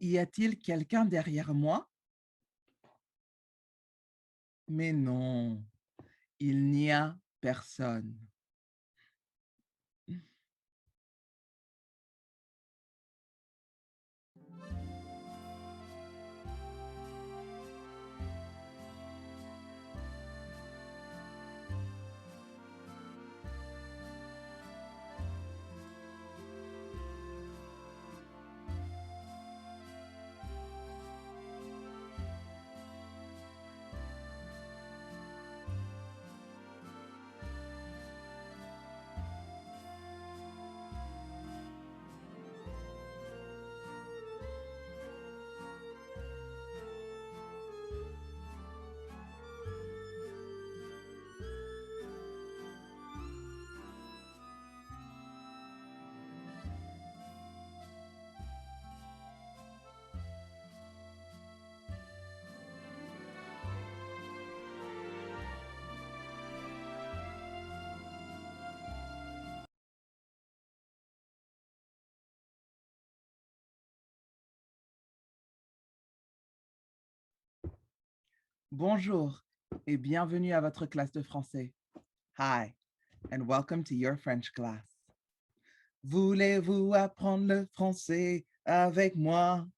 Y a-t-il quelqu'un derrière moi? Mais non, il n'y a personne. Bonjour et bienvenue à votre classe de français. Hi and welcome to your French class. Voulez-vous apprendre le français avec moi?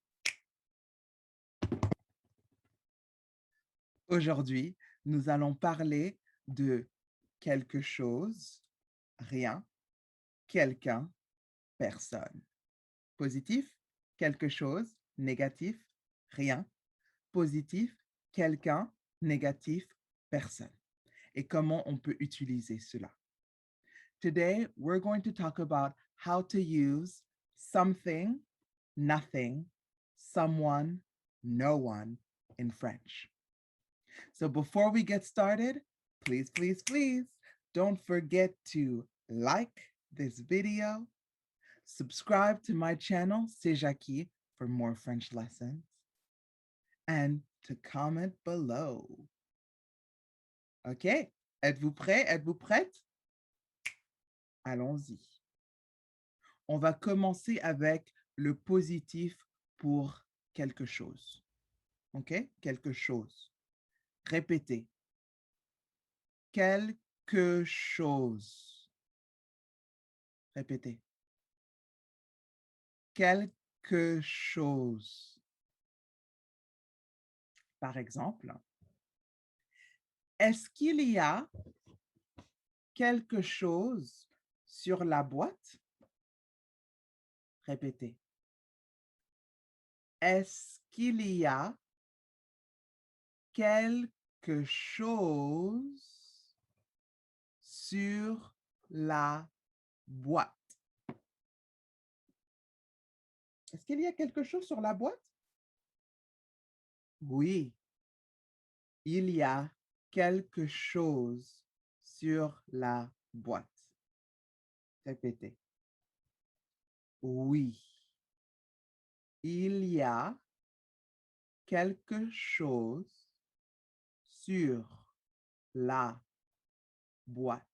Aujourd'hui, nous allons parler de quelque chose, rien, quelqu'un, personne. Positif, quelque chose, négatif, rien. Positif, quelqu'un, négatif, personne. Et comment on peut utiliser cela. Today, we're going to talk about how to use something, nothing, someone, no one in French. So before we get started, please, don't forget to like this video, subscribe to my channel, C'est Jackie, for more French lessons, and to comment below. OK? Êtes-vous prêts? Êtes-vous prête? Allons-y. On va commencer avec le positif pour quelque chose. OK? Quelque chose. Répétez. Quelque chose. Répétez. Quelque chose. Par exemple, est-ce qu'il y a quelque chose sur la boîte? Répétez. Est-ce qu'il y a quelque chose sur la boîte? Est-ce qu'il y a quelque chose sur la boîte? Oui, il y a quelque chose sur la boîte. Répétez. Oui, il y a quelque chose sur la boîte.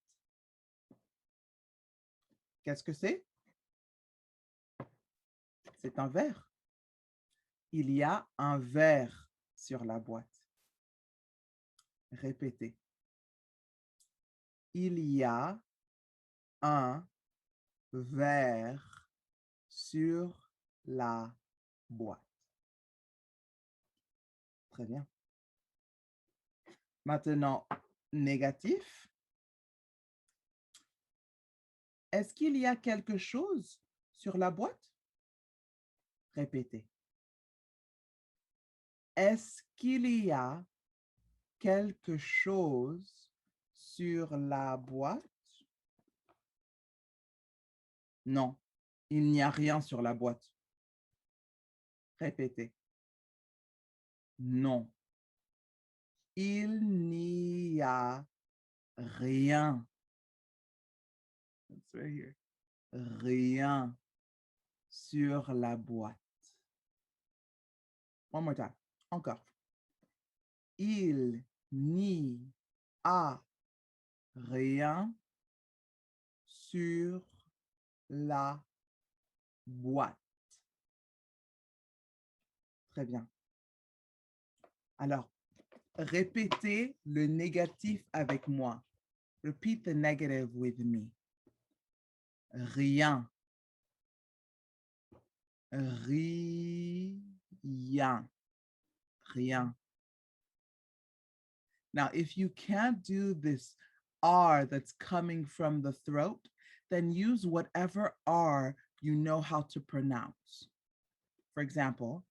Qu'est-ce que c'est? C'est un verre. Il y a un verre sur la boîte. Répétez. Il y a un verre sur la boîte. Très bien. Maintenant, négatif. Est-ce qu'il y a quelque chose sur la boîte? Répétez. Est-ce qu'il y a quelque chose sur la boîte? Non, il n'y a rien sur la boîte. Répétez. Non, il n'y a rien. It's right here. Rien sur la boîte. One more time. Encore. Il n'y a rien sur la boîte. Très bien. Alors, répétez le négatif avec moi. Repeat the negative with me. Rien. Rien. Rien. Now, if you can't do this R that's coming from the throat, then use whatever R you know how to pronounce. For example,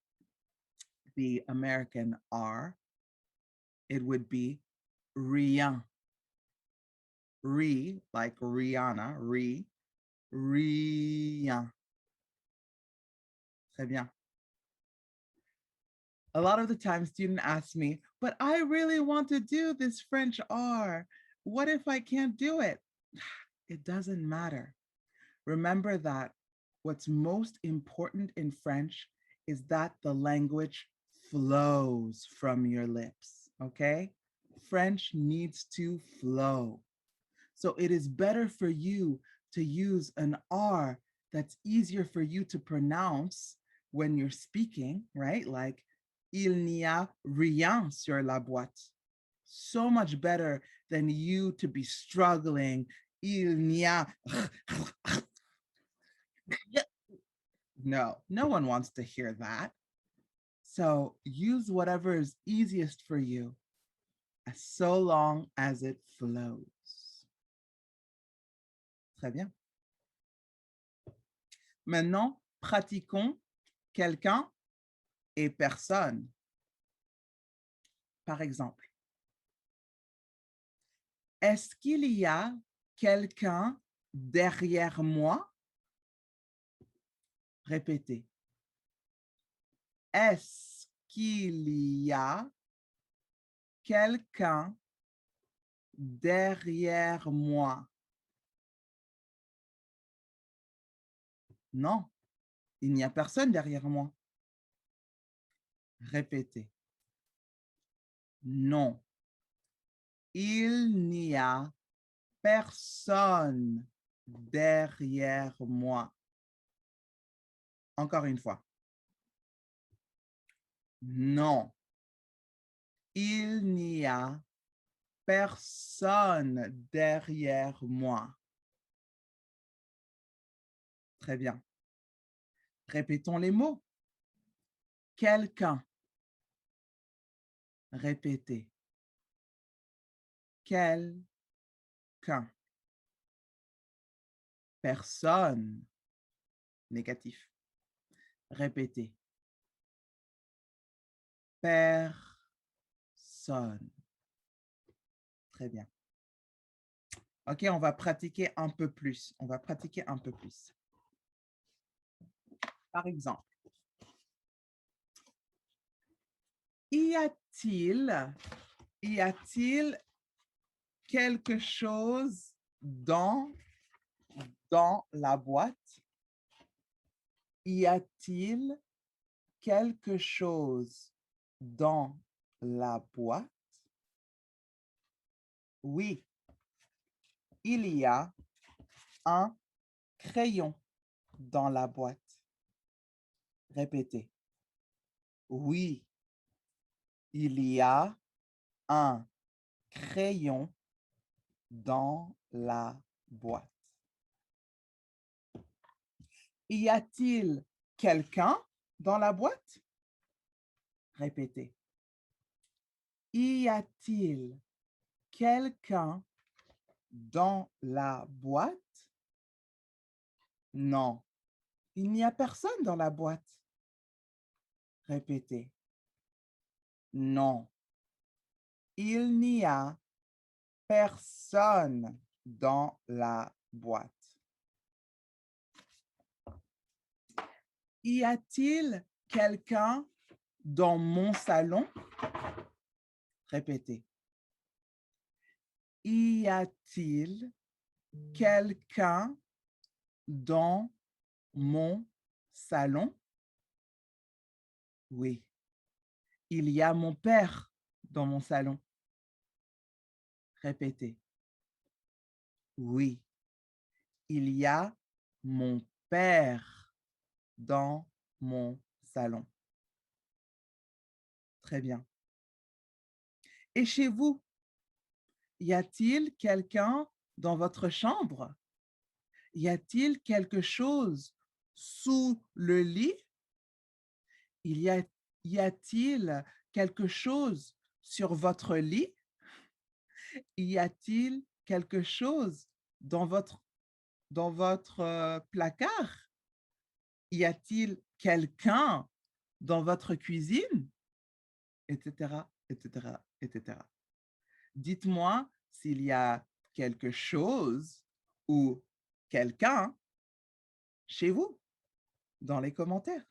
the American R, it would be rien. Re, like Rihanna, rien. Très bien. A lot of the time, students ask me, but I really want to do this French R. What if I can't do it? It doesn't matter. Remember that what's most important in French is that the language flows from your lips, okay? French needs to flow. So it is better for you to use an R that's easier for you to pronounce when you're speaking, right? Like, il n'y a rien sur la boîte. So much better than you to be struggling. Il n'y a. No, no one wants to hear that. So use whatever is easiest for you, so long as it flows. Très bien. Maintenant, pratiquons quelqu'un et personne. Par exemple, est-ce qu'il y a quelqu'un derrière moi? Répétez. Est-ce qu'il y a quelqu'un derrière moi? Non, il n'y a personne derrière moi. Répétez. Non, il n'y a personne derrière moi. Encore une fois. Non, il n'y a personne derrière moi. Très bien. Répétons les mots. Quelqu'un. Répétez. Quelqu'un. Personne. Négatif. Répétez. Personne. Très bien. OK, on va pratiquer un peu plus. On va pratiquer un peu plus. Par exemple, y a-t-il quelque chose dans la boîte? Y a-t-il quelque chose dans la boîte? Oui, il y a un crayon dans la boîte. Répétez. Oui, il y a un crayon dans la boîte. Y a-t-il quelqu'un dans la boîte? Répétez. Y a-t-il quelqu'un dans la boîte? Non, il n'y a personne dans la boîte. Répétez. Non, il n'y a personne dans la boîte. Y a-t-il quelqu'un dans mon salon? Répétez. Y a-t-il quelqu'un dans mon salon? Oui, il y a mon père dans mon salon. Répétez. Oui, il y a mon père dans mon salon. Très bien. Et chez vous, y a-t-il quelqu'un dans votre chambre? Y a-t-il quelque chose sous le lit? Il y a Y a-t-il quelque chose sur votre lit? Y a-t-il quelque chose dans votre placard? Y a-t-il quelqu'un dans votre cuisine? Etc., etc., etc. Dites-moi s'il y a quelque chose ou quelqu'un chez vous dans les commentaires.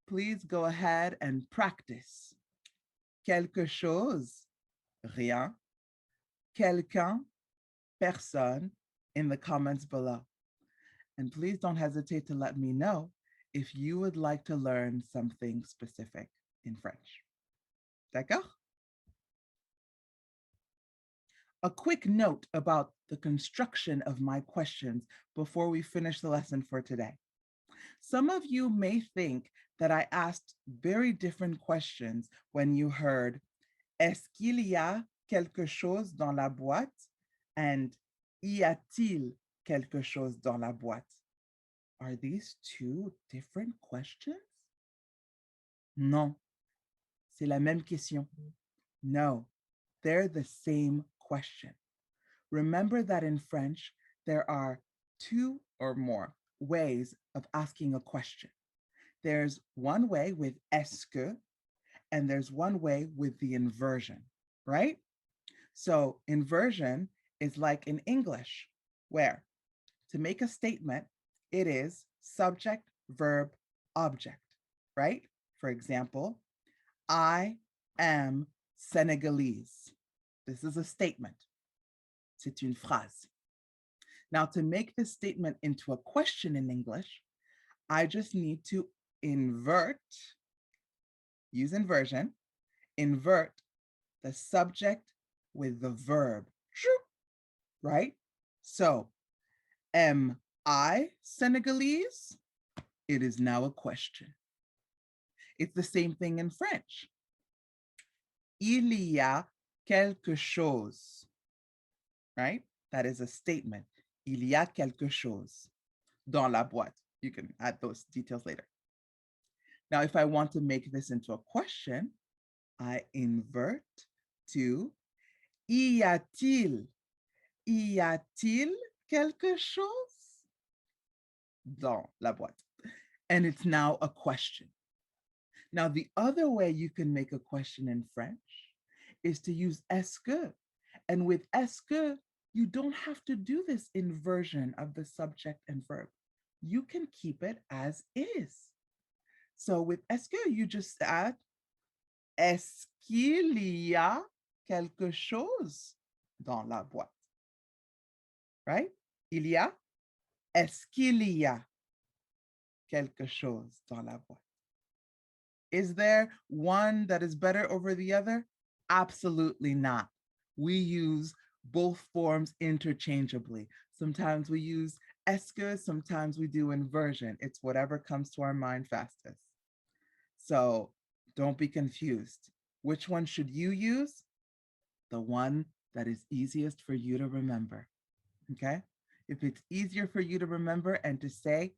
Please go ahead and practice. Quelque chose, rien. Quelqu'un, personne, in the comments below. And please don't hesitate to let me know if you would like to learn something specific in French. D'accord? A quick note about the construction of my questions before we finish the lesson for today. Some of you may think that I asked very different questions when you heard Est-ce qu'il y a quelque chose dans la boîte? And Y a-t-il quelque chose dans la boîte? Are these two different questions? Non, c'est la même question. No, they're the same question. Remember that in French, there are two or more ways of asking a question. There's one way with est-ce que, and there's one way with the inversion, right? So inversion is like in English, where to make a statement, it is subject, verb, object, right? For example, I am Senegalese. This is a statement. C'est une phrase. Now, to make this statement into a question in English, I just need to use inversion, invert the subject with the verb, right? So, am I Senegalese? It is now a question. It's the same thing in French. Il y a quelque chose, right? That is a statement. Il y a quelque chose dans la boîte. You can add those details later. Now, if I want to make this into a question, I invert to y a-t-il? Y a-t-il quelque chose dans la boîte? And it's now a question. Now, the other way you can make a question in French is to use est-ce que. And with est-ce que, you don't have to do this inversion of the subject and verb. You can keep it as is. So with est-ce que, you just add est-ce qu'il y a quelque chose dans la boîte? Right? Il y a. Est-ce qu'il y a quelque chose dans la boîte? Is there one that is better over the other? Absolutely not. We use both forms interchangeably. Sometimes we use est-ce que, sometimes we do inversion. It's whatever comes to our mind fastest. So don't be confused. Which one should you use? The one that is easiest for you to remember. Okay? If it's easier for you to remember and to say,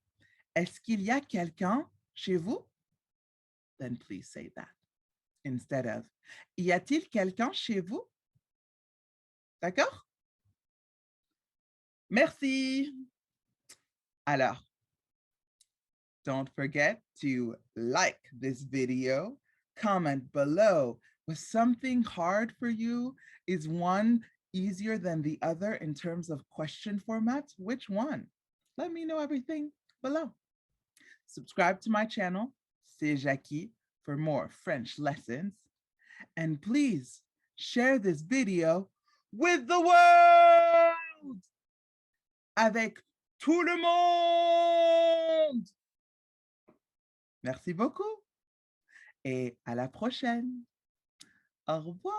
est-ce qu'il y a quelqu'un chez vous? Then please say that instead of, y a-t-il quelqu'un chez vous? D'accord? Merci. Alors, don't forget to like this video, comment below. Was something hard for you? Is one easier than the other in terms of question formats? Which one? Let me know everything below. Subscribe to my channel, C'est Jackie, for more French lessons. And please share this video with the world! Avec tout le monde! Merci beaucoup et à la prochaine. Au revoir.